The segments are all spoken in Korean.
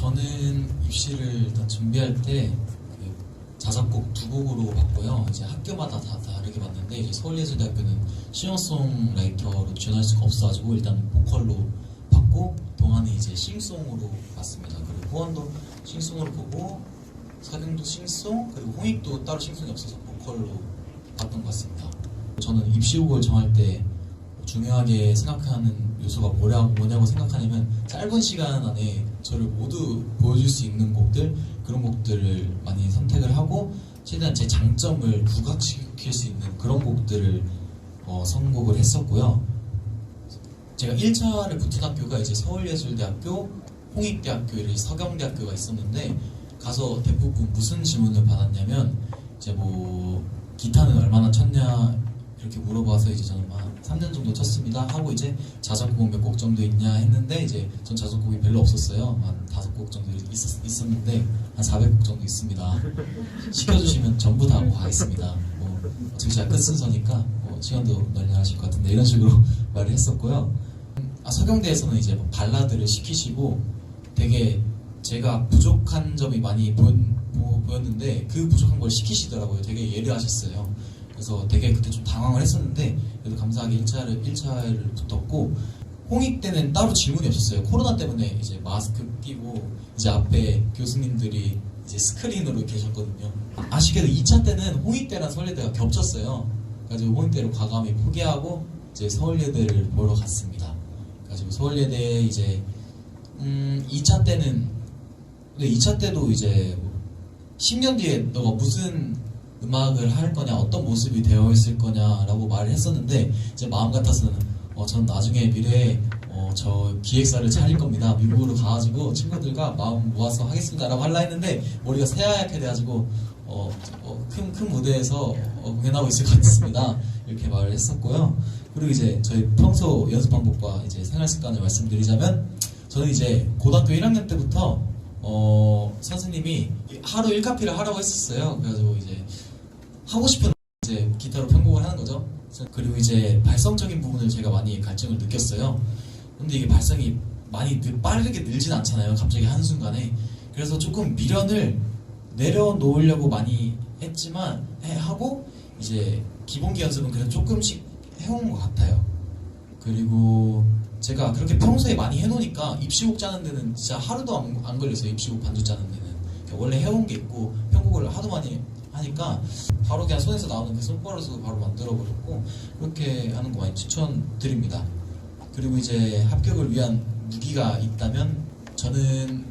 저는 입시를 일단 준비할 때 자작곡 두 곡으로 봤고요. 이제 학교마다 다 다르게 봤는데 이제 서울예술대학교는 싱어송라이터로 지원할 수가 없어가지고 일단 보컬로 봤고 동아는 이제 싱송으로 봤습니다. 그리고 호원도 싱송으로 보고 사경도 싱송 그리고 홍익도 따로 싱송이 없어서 보컬로 봤던 것 같습니다. 저는 입시곡을 정할 때 중요하게 생각하는 요소가 뭐냐고 생각하냐면 짧은 시간 안에 저를 모두 보여줄 수 있는 곡들 그런 곡들을 많이 선택을 하고 최대한 제 장점을 부각시킬 수 있는 그런 곡들을 선곡을 했었고요. 제가 1차를 붙은 학교가 이제 서울예술대학교, 홍익대학교, 이렇게 서경대학교가 있었는데 가서 대부분 무슨 질문을 받았냐면 이제 뭐 기타는 얼마나 쳤냐 이렇게 물어봐서 이제 저는 한 3년 정도 쳤습니다 하고 이제 자작곡은 몇 곡 정도 있냐 했는데 이제 전 자작곡이 별로 없었어요. 한 5곡 정도 있었는데 한 400곡 정도 있습니다. 시켜주시면 전부 다 하고 가겠습니다. 어차피 제가 끝순서니까 시간도 널널하실 것 같은데 이런 식으로 말을 했었고요. 서경대에서는 이제 발라드를 시키시고 되게 제가 부족한 점이 많이 보였는데 그 부족한 걸 시키시더라고요. 되게 예리하셨어요. 그래서 되게 그때 좀 당황을 했었는데 그래도 감사하게 1차를 붙었고 홍익 때는 따로 질문이 없었어요. 코로나 때문에 이제 마스크 끼고 이제 앞에 교수님들이 이제 스크린으로 계셨거든요. 아쉽게도 2차 때는 홍익 때랑 서울예대가 겹쳤어요. 그래가지고 홍익 때를 과감히 포기하고 이제 서울예대를 보러 갔습니다. 그래가지고 서울예대 이제 2차 때는 근데 2차 때도 이제 10년 뒤에 너가 무슨 음악을 할 거냐, 어떤 모습이 되어 있을 거냐라고 말을 했었는데 이제 마음 같아서는 전 나중에 미래에 저 기획사를 차릴 겁니다. 미국으로 가가지고 친구들과 마음 모아서 하겠습니다라고 하려 했는데 머리가 새하얗게 돼가지고 큰 무대에서 공연하고 있을 것 같습니다. 이렇게 말을 했었고요. 그리고 이제 저희 평소 연습 방법과 이제 생활 습관을 말씀드리자면 저는 이제 고등학교 1학년 때부터 선생님이 하루 1카피를 하라고 했었어요. 그래가지고 이제 하고 싶은 이제 기타로 편곡을 하는 거죠. 그리고 이제 발성적인 부분을 제가 많이 갈증을 느꼈어요. 근데 이게 발성이 많이 빠르게 늘진 않잖아요. 갑자기 한순간에. 그래서 조금 미련을 내려놓으려고 많이 했지만 하고 이제 기본기 연습은 그래도 조금씩 해온 것 같아요. 그리고 제가 그렇게 평소에 많이 해놓으니까 입시곡 짜는 데는 진짜 하루도 안 걸렸어요. 입시곡 반주 짜는 데는 원래 해온 게 있고 편곡을 하도 많이 하니까 바로 그냥 손에서 나오는 그 손버릇으로 바로 만들어버렸고 그렇게 하는 거 많이 추천드립니다. 그리고 이제 합격을 위한 무기가 있다면 저는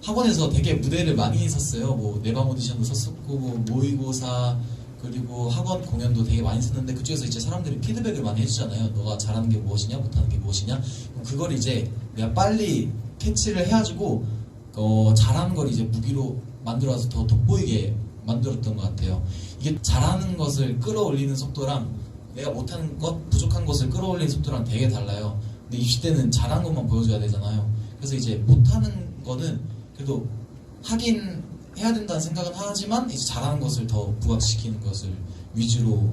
학원에서 되게 무대를 많이 섰어요. 뭐 내방 오디션도 섰었고 뭐 모의고사 그리고 학원 공연도 되게 많이 섰는데 그중에서 이제 사람들이 피드백을 많이 해주잖아요. 너가 잘하는 게 무엇이냐 못하는 게 무엇이냐 그걸 이제 내가 빨리 캐치를 해가지고 잘하는 걸 이제 무기로 만들어서 더 돋보이게 만들었던 것 같아요. 이게 잘하는 것을 끌어올리는 속도랑 내가 못하는 것, 부족한 것을 끌어올리는 속도랑 되게 달라요. 근데 입시 때는 잘하는 것만 보여줘야 되잖아요. 그래서 이제 못하는 거는 그래도 하긴 해야 된다는 생각은 하지만 이제 잘하는 것을 더 부각시키는 것을 위주로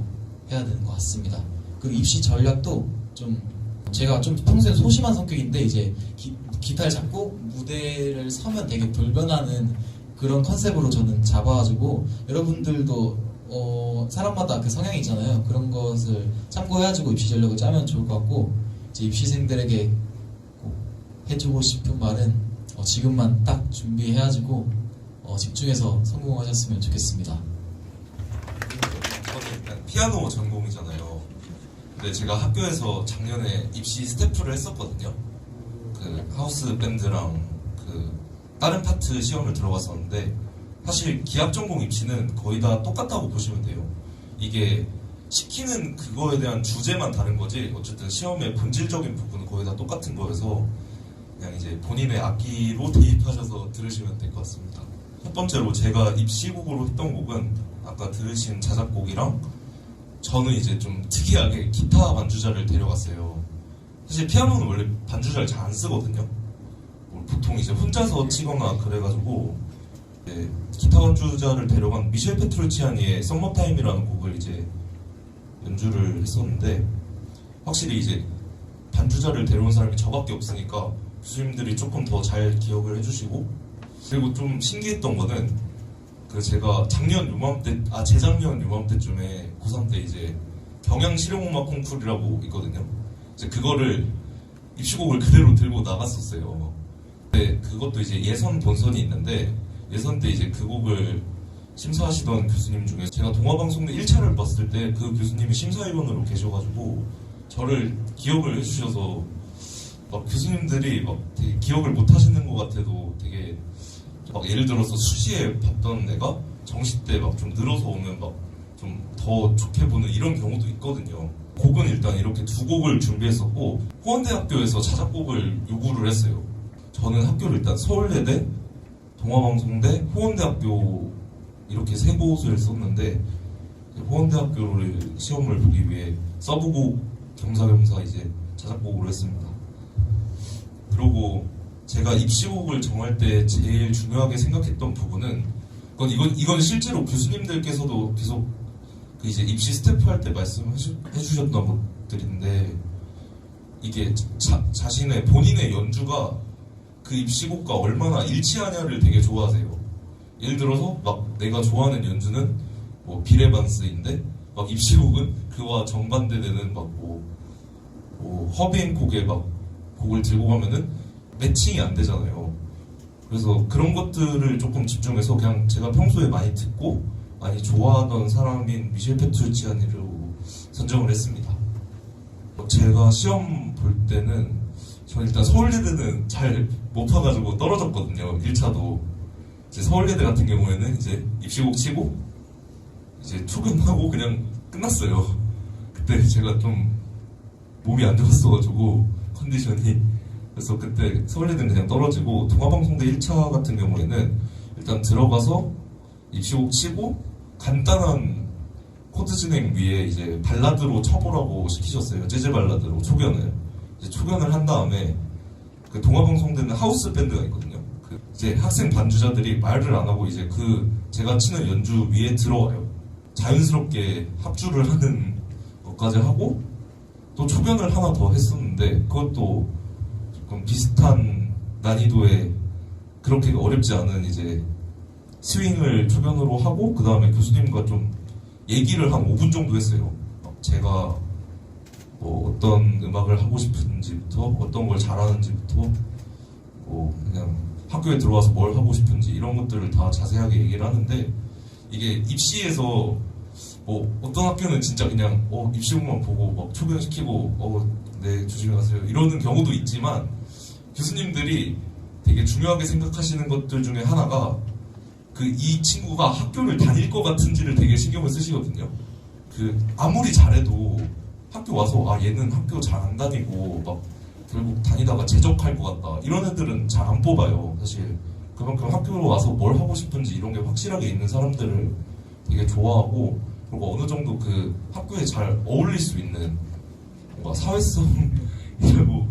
해야 되는 것 같습니다. 그리고 입시 전략도 좀 제가 좀 평소에 소심한 성격인데 이제 기타를 잡고 무대를 서면 되게 돌변하는 그런 컨셉으로 저는 잡아가지고 여러분들도 사람마다 그 성향이 있잖아요. 그런 것을 참고해가지고 입시 전략을 짜면 좋을 것 같고 이제 입시생들에게 꼭 해주고 싶은 말은 지금만 딱 준비해가지고 집중해서 성공하셨으면 좋겠습니다. 저는 일단 피아노 전공이잖아요. 근데 제가 학교에서 작년에 입시 스태프를 했었거든요. 그 하우스 밴드랑 그 다른 파트 시험을 들어갔었는데 사실 기악 전공 입시는 거의 다 똑같다고 보시면 돼요. 이게 시키는 그거에 대한 주제만 다른 거지 어쨌든 시험의 본질적인 부분은 거의 다 똑같은 거여서 그냥 이제 본인의 악기로 대입하셔서 들으시면 될 것 같습니다. 첫 번째로 제가 입시곡으로 했던 곡은 아까 들으신 자작곡이랑 저는 이제 좀 특이하게 기타 반주자를 데려갔어요. 사실 피아노는 원래 반주자를 잘 안 쓰거든요. 보통 이제 혼자서 치거나 그래가지고 기타 반주자를 데려간 미셸 페트루치아니의 썸머타임이라는 곡을 이제 연주를 했었는데 확실히 이제 반주자를 데려온 사람이 저밖에 없으니까 교수님들이 조금 더 잘 기억을 해주시고 그리고 좀 신기했던 거는 그 제가 재작년 요맘때쯤에 고3 때 이제 경양 실용음악 콩쿠르라고 있거든요. 이제 그거를 입시곡을 그대로 들고 나갔었어요. 근데 그것도 이제 예선 본선이 있는데 예선 때 이제 그 곡을 심사하시던 교수님 중에 제가 동화방송대 1차를 봤을 때 그 교수님이 심사위원으로 계셔가지고 저를 기억을 해주셔서 막 교수님들이 막 되게 기억을 못 하시는 것 같아도 되게 막 예를 들어서 수시에 봤던 애가 정시 때 막 좀 늘어서 오면 막 좀 더 좋게 보는 이런 경우도 있거든요. 곡은 일단 이렇게 두 곡을 준비했었고 호원대학교에서 자작곡을 요구를 했어요. 저는 학교를 일단 서울예대, 동아방송대, 호원대학교 이렇게 세 곳을 썼는데 호원대학교를 시험을 보기 위해 서브곡 겸사겸사 이제 자작곡으로 했습니다. 그리고 제가 입시곡을 정할 때 제일 중요하게 생각했던 부분은 이건 실제로 교수님들께서도 계속 그 이제 입시 스태프 할 때 말씀해 주셨던 것들인데 이게 자신의 본인의 연주가 그 입시곡과 얼마나 일치하냐를 되게 좋아하세요. 예를 들어서 막 내가 좋아하는 연주는 뭐 비레반스인데 막 입시곡은 그와 정반대되는 막 뭐 허비앤콕의 막 곡을 들고 가면은 매칭이 안 되잖아요. 그래서 그런 것들을 조금 집중해서 그냥 제가 평소에 많이 듣고 많이 좋아하던 사람인 미셸 페트루치아니로 선정을 했습니다. 제가 시험 볼 때는 전 일단 서울예대는 잘 못 봐가지고 떨어졌거든요. 1차도 이제 서울예대 같은 경우에는 이제 입시곡 치고 이제 초근하고 그냥 끝났어요. 그때 제가 좀 몸이 안 좋았어가지고 컨디션이 그래서 그때 서울예대는 그냥 떨어지고 동아방송대 1차 같은 경우에는 일단 들어가서 입시곡 치고 간단한 코드 진행 위에 이제 발라드로 쳐보라고 시키셨어요. 재즈 발라드로 초견을 이제 초견을 한 다음에 그 동아방송대는 하우스 밴드가 있거든요. 그 이제 학생 반주자들이 말을 안 하고 이제 그 제가 치는 연주 위에 들어와요. 자연스럽게 합주를 하는 것까지 하고 또 초견을 하나 더 했었는데 그것도 조금 비슷한 난이도의 그렇게 어렵지 않은 이제 스윙을 초견으로 하고 그 다음에 교수님과 좀 얘기를 한 5분 정도 했어요. 제가 뭐 어떤 음악을 하고 싶은지부터 어떤 걸 잘하는지부터 뭐 그냥 학교에 들어와서 뭘 하고 싶은지 이런 것들을 다 자세하게 얘기를 하는데 이게 입시에서 뭐 어떤 학교는 진짜 그냥 입시곡만 보고 막 초견시키고 네 조심히 가세요 이러는 경우도 있지만 교수님들이 되게 중요하게 생각하시는 것들 중에 하나가 그 이 친구가 학교를 다닐 것 같은지를 되게 신경을 쓰시거든요. 그 아무리 잘해도 학교 와서 얘는 학교 잘 안 다니고 막 결국 다니다가 제적할 것 같다 이런 애들은 잘 안 뽑아요. 사실 그만큼 학교로 와서 뭘 하고 싶은지 이런 게 확실하게 있는 사람들을 되게 좋아하고 그리고 어느 정도 그 학교에 잘 어울릴 수 있는 뭔가 사회성이라고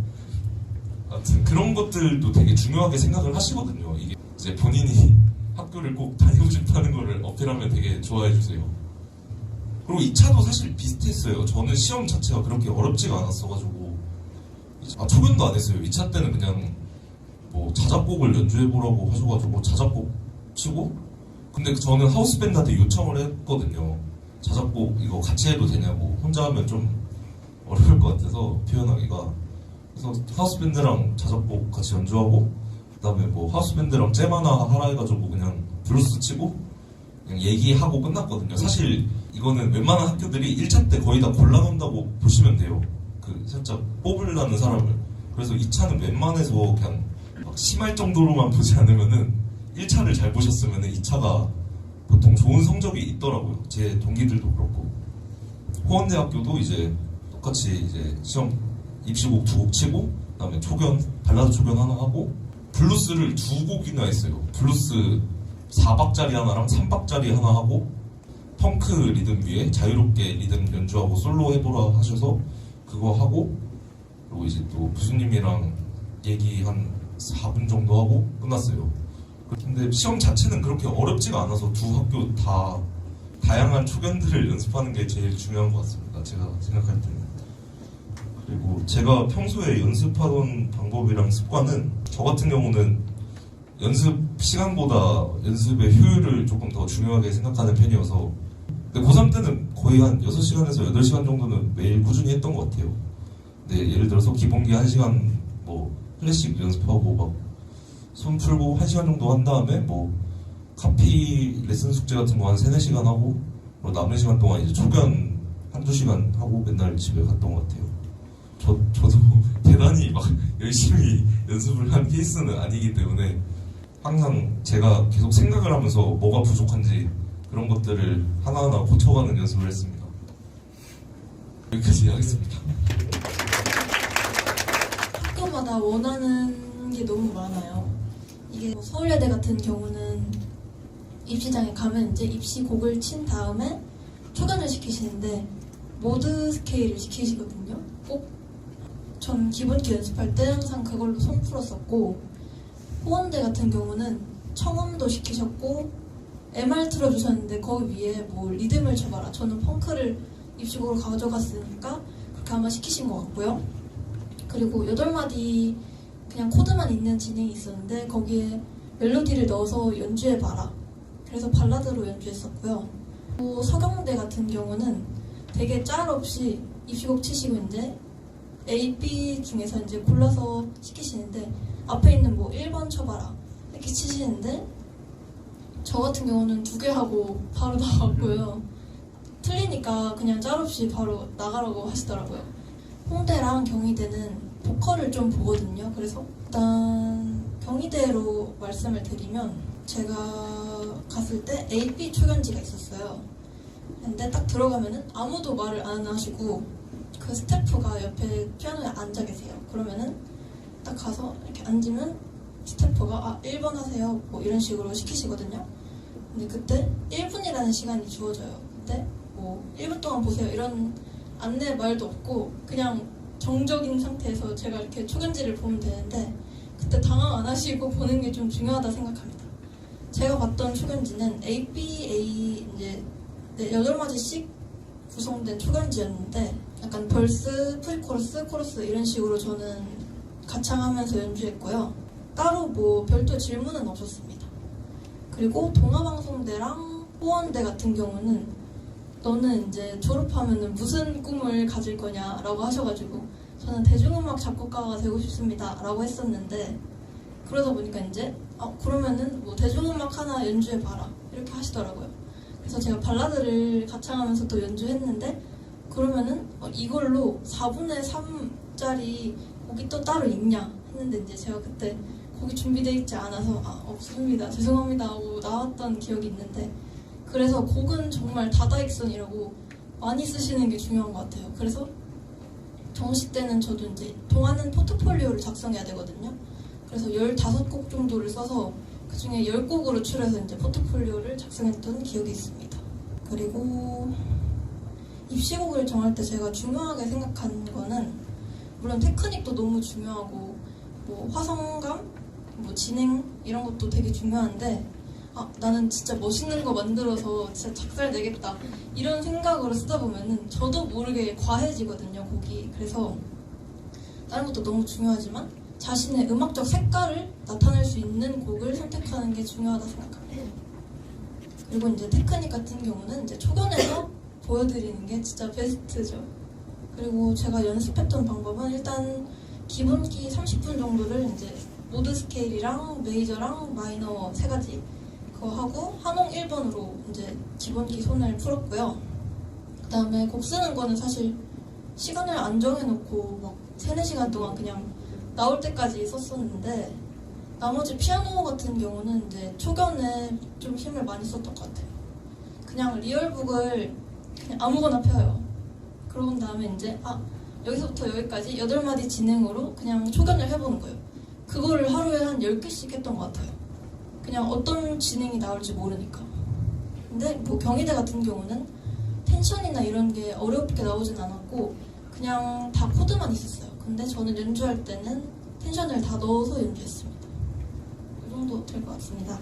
하여튼 그런 것들도 되게 중요하게 생각을 하시거든요. 이게 이제 본인이 학교를 꼭 다니고 싶다는 거를 어필하면 되게 좋아해 주세요. 그리고 2차도 사실 비슷했어요. 저는 시험 자체가 그렇게 어렵지가 않았어가지고 초견도 안 했어요. 2차 때는 그냥 뭐 자작곡을 연주해보라고 하셔가지고 자작곡 치고 근데 저는 하우스밴드한테 요청을 했거든요. 자작곡 이거 같이 해도 되냐고 혼자 하면 좀 어려울 것 같아서 표현하기가 그래서 하우스밴드랑 자작곡 같이 연주하고 그 다음에 뭐 하우스밴드랑 잼 하나 하라 해가지고 그냥 블루스 치고 그냥 얘기하고 끝났거든요. 사실 이거는 웬만한 학교들이 1차 때 거의 다 골라놓는다고 보시면 돼요. 그 살짝 뽑으려는 사람을. 그래서 2차는 웬만해서 그냥 막 심할 정도로만 보지 않으면은 1차를 잘 보셨으면은 2차가 보통 좋은 성적이 있더라고요. 제 동기들도 그렇고. 호원대학교도 이제 똑같이 이제 시험 입시곡 2곡 치고 그다음에 초견 발라드 초견 하나 하고 블루스를 2곡이나 했어요. 블루스 4박짜리 하나랑 3박짜리 하나 하고 펑크 리듬 위에 자유롭게 리듬 연주하고 솔로 해보라 하셔서 그거 하고 그리고 이제 또 교수님이랑 얘기 한 4분 정도 하고 끝났어요. 근데 시험 자체는 그렇게 어렵지가 않아서 두 학교 다 다양한 초견들을 연습하는 게 제일 중요한 것 같습니다. 제가 생각할 때는. 그리고 제가 평소에 연습하던 방법이랑 습관은 저 같은 경우는 연습 시간보다 연습의 효율을 조금 더 중요하게 생각하는 편이어서 근데 고3 때는 거의 한 6시간에서 8시간 정도는 매일 꾸준히 했던 것 같아요. 근데 예를 들어서 기본기 1시간 뭐 클래식 연습하고 막 손 풀고 1시간 정도 한 다음에 뭐 카피 레슨 숙제 같은 거 한 3-4시간 하고 뭐 남은 시간 동안 이제 초견 1-2시간 하고 맨날 집에 갔던 것 같아요. 저도 대단히 막 열심히 연습을 한 케이스는 아니기 때문에 항상 제가 계속 생각을 하면서 뭐가 부족한지 그런 것들을 하나하나 고쳐가는 연습을 했습니다. 여기까지 하겠습니다. 학교마다 원하는 게 너무 많아요. 이게 뭐 서울예대 같은 경우는 입시장에 가면 이제 입시곡을 친 다음에 초견을 시키시는데 모드 스케일을 시키시거든요. 꼭 전 기본기 연습할 때 항상 그걸로 손 풀었었고, 호원대 같은 경우는 청음도 시키셨고 MR 틀어주셨는데 거기 위에 뭐 리듬을 쳐봐라. 저는 펑크를 입시곡으로 가져갔으니까 그렇게 아마 시키신 것 같고요. 그리고 8마디 그냥 코드만 있는 진행이 있었는데 거기에 멜로디를 넣어서 연주해봐라. 그래서 발라드로 연주했었고요. 또 서경대 같은 경우는 되게 짤 없이 입시곡 치시고 이제 A, B 중에서 이제 골라서 시키시는데 앞에 있는 뭐 1번 쳐봐라 이렇게 치시는데 저 같은 경우는 2개 하고 바로 나왔고요. 틀리니까 그냥 짤 없이 바로 나가라고 하시더라고요. 홍대랑 경희대는 보컬을 좀 보거든요. 그래서 일단 경희대로 말씀을 드리면 제가 갔을 때 A, B 초견지가 있었어요. 근데 딱 들어가면은 아무도 말을 안 하시고 그 스태프가 옆에 피아노에 앉아 계세요. 그러면은 딱 가서 이렇게 앉으면 스태프가 1번 하세요 뭐 이런 식으로 시키시거든요. 근데 그때 1분이라는 시간이 주어져요. 근데 뭐 1분 동안 보세요 이런 안내 말도 없고 그냥 정적인 상태에서 제가 이렇게 초견지를 보면 되는데 그때 당황 안 하시고 보는 게 좀 중요하다 생각합니다. 제가 봤던 초견지는 A, B, A 이제 8마디씩 구성된 초견지였는데 약간 벌스, 프리코러스, 코러스 이런 식으로 저는 가창하면서 연주했고요. 따로 뭐 별도 질문은 없었습니다. 그리고 동아방송대랑 호원대 같은 경우는 너는 이제 졸업하면은 무슨 꿈을 가질 거냐라고 하셔가지고 저는 대중음악 작곡가가 되고 싶습니다 라고 했었는데 그러다 보니까 이제 그러면은 뭐 대중음악 하나 연주해봐라 이렇게 하시더라고요. 그래서 제가 발라드를 가창하면서 또 연주했는데 그러면은 이걸로 4분의 3짜리 곡이 또 따로 있냐 했는데 이제 제가 그때 곡이 준비되어 있지 않아서 없습니다 죄송합니다 하고 나왔던 기억이 있는데 그래서 곡은 정말 다다익선이라고 많이 쓰시는 게 중요한 것 같아요. 그래서 정시 때는 저도 이제 동아는 포트폴리오를 작성해야 되거든요. 그래서 15곡 정도를 써서 그 중에 10곡으로 추려서 이제 포트폴리오를 작성했던 기억이 있습니다. 그리고 입시곡을 정할 때 제가 중요하게 생각한 거는 물론 테크닉도 너무 중요하고 뭐 화성감, 뭐 진행 이런 것도 되게 중요한데 나는 진짜 멋있는 거 만들어서 진짜 작살 내겠다 이런 생각으로 쓰다 보면은 저도 모르게 과해지거든요 곡이. 그래서 다른 것도 너무 중요하지만 자신의 음악적 색깔을 나타낼 수 있는 곡을 선택하는 게 중요하다 생각합니다. 그리고 이제 테크닉 같은 경우는 이제 초견에서 보여드리는 게 진짜 베스트죠. 그리고 제가 연습했던 방법은 일단 기본기 30분 정도를 이제 모드 스케일이랑 메이저랑 마이너 3가지 그거 하고 한홍 1번으로 이제 기본기 손을 풀었고요. 그 다음에 곡 쓰는 거는 사실 시간을 안 정해놓고 막 3-4시간 동안 그냥 나올 때까지 썼었는데 나머지 피아노 같은 경우는 이제 초견에 좀 힘을 많이 썼던 것 같아요. 그냥 리얼북을 그냥 아무거나 펴요. 그러고 다음에 이제 여기서부터 여기까지 8마디 진행으로 그냥 초견을 해보는 거예요. 그거를 하루에 한 10개씩 했던 것 같아요. 그냥 어떤 진행이 나올지 모르니까. 근데 뭐 경희대 같은 경우는 텐션이나 이런 게 어렵게 나오진 않았고 그냥 다 코드만 있었어요. 근데 저는 연주할 때는 텐션을 다 넣어서 연주했습니다. 이 정도 될 것 같습니다.